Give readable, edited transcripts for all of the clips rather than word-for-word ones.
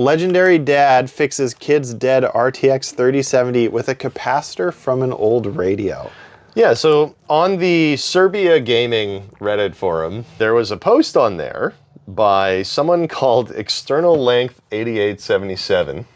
Legendary dad fixes kid's dead RTX 3070 with a capacitor from an old radio. Yeah, so on the Serbia Gaming Reddit forum, there was a post on there by someone called External Length 8877.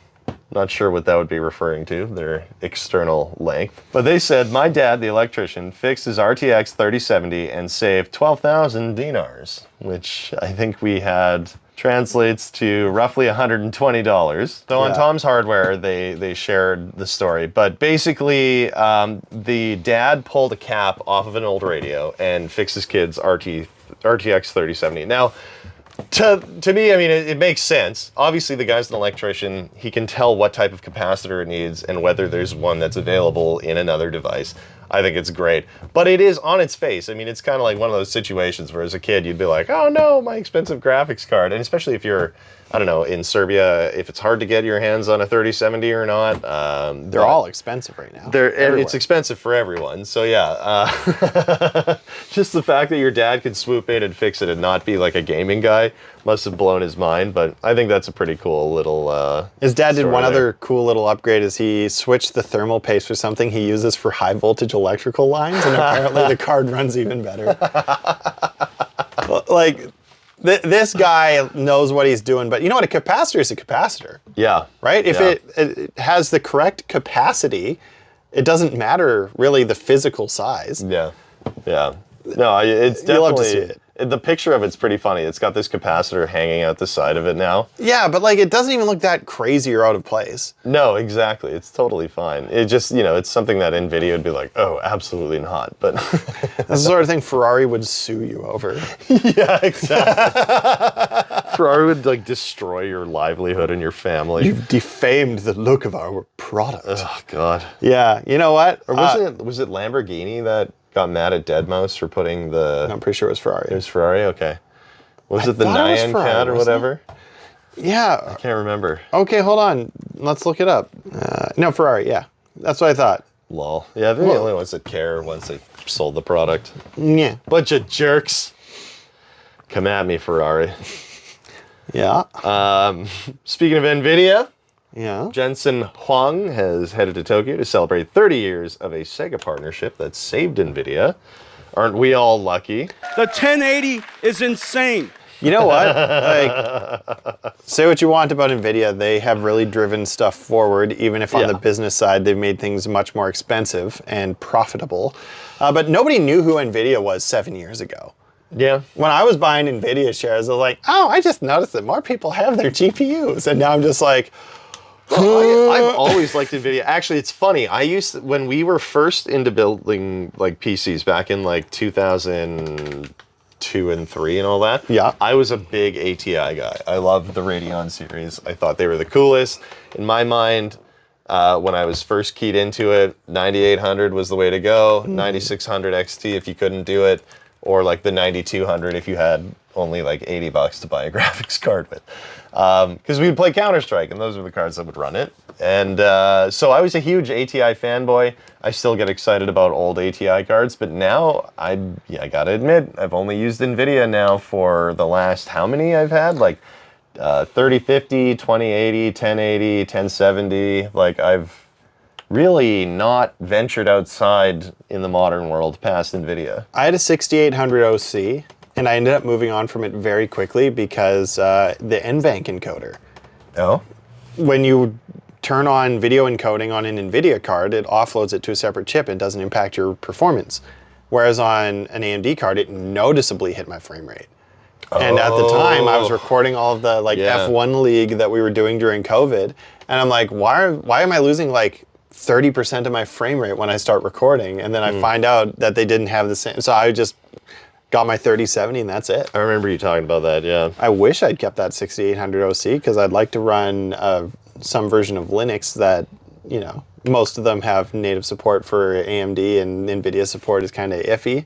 Not sure what that would be referring to, their external length. But they said, my dad, the electrician, fixed his RTX 3070 and saved 12,000 dinars, which I think we had translates to roughly $120. So on Tom's Hardware, they shared the story. But basically, the dad pulled a cap off of an old radio and fixed his kid's RTX 3070. Now, to me, I mean, it makes sense. Obviously, the guy's an electrician. He can tell what type of capacitor it needs and whether there's one that's available in another device. I think it's great. But it is on its face. I mean, it's kind of like one of those situations where as a kid, you'd be like, oh no, my expensive graphics card. And especially if you're, I don't know, in Serbia, if it's hard to get your hands on a 3070 or not. They're all expensive right now. It's expensive for everyone. So yeah, just the fact that your dad could swoop in and fix it and not be like a gaming guy must have blown his mind. But I think that's a pretty cool little His dad did one other cool little upgrade is he switched the thermal paste for something he uses for high voltage electrical lines, and apparently the card runs even better. Like, this guy knows what he's doing, but you know what? A capacitor is a capacitor. Yeah. Right? If it has the correct capacity, it doesn't matter really the physical size. Yeah. Yeah. No, it's definitely... You'll love to see it. The picture of it's pretty funny. It's got this capacitor hanging out the side of it now. Yeah, but like it doesn't even look that crazy or out of place. No, exactly. It's totally fine. It just, you know, it's something that NVIDIA would be like, oh, absolutely not. But that's the sort of thing Ferrari would sue you over. Yeah, exactly. Ferrari would like destroy your livelihood and your family. You've defamed the look of our product. Oh God. Yeah, you know what? Or was it Lamborghini that got mad at Deadmau5 for putting the... I'm pretty sure it was Ferrari. It was Ferrari? Okay. Was it the Nyan Cat or whatever? Yeah. I can't remember. Okay, hold on. Let's look it up. No, Ferrari, yeah. That's what I thought. Lol. Yeah, they're the only ones that care once they sold the product. Yeah. Bunch of jerks. Come at me, Ferrari. Yeah. Speaking of NVIDIA... Yeah. Jensen Huang has headed to Tokyo to celebrate 30 years of a Sega partnership that saved NVIDIA. Aren't we all lucky? The 1080 is insane. You know what? Like, say what you want about NVIDIA, they have really driven stuff forward, even if on the business side they've made things much more expensive and profitable. But nobody knew who NVIDIA was 7 years ago. Yeah. When I was buying NVIDIA shares, I was like, oh, I just noticed that more people have their GPUs. And now I'm just like... I've always liked NVIDIA. Actually, it's funny. When we were first into building like PCs back in like 2002 and 3 and all that. Yeah. I was a big ATI guy. I loved the Radeon series. I thought they were the coolest. In my mind, when I was first keyed into it, 9800 was the way to go. 9600 XT if you couldn't do it, or like the 9200 if you had only like $80 to buy a graphics card with. Because we would play Counter-Strike, and those were the cards that would run it. And so I was a huge ATI fanboy. I still get excited about old ATI cards, but now I gotta admit, I've only used NVIDIA now for the last, how many I've had? Like 3050, 2080, 1080, 1070. Like I've really not ventured outside in the modern world past NVIDIA. I had a 6800 OC. And I ended up moving on from it very quickly because the NVENC encoder. Oh? When you turn on video encoding on an NVIDIA card, it offloads it to a separate chip and doesn't impact your performance. Whereas on an AMD card, it noticeably hit my frame rate. And at the time, I was recording all of the F1 League that we were doing during COVID. And I'm like, why am I losing like 30% of my frame rate when I start recording? And then I find out that they didn't have the same. So I just... got my 3070 and that's it. I remember you talking about that, yeah. I wish I'd kept that 6800 OC because I'd like to run some version of Linux that, you know, most of them have native support for AMD and NVIDIA support is kind of iffy.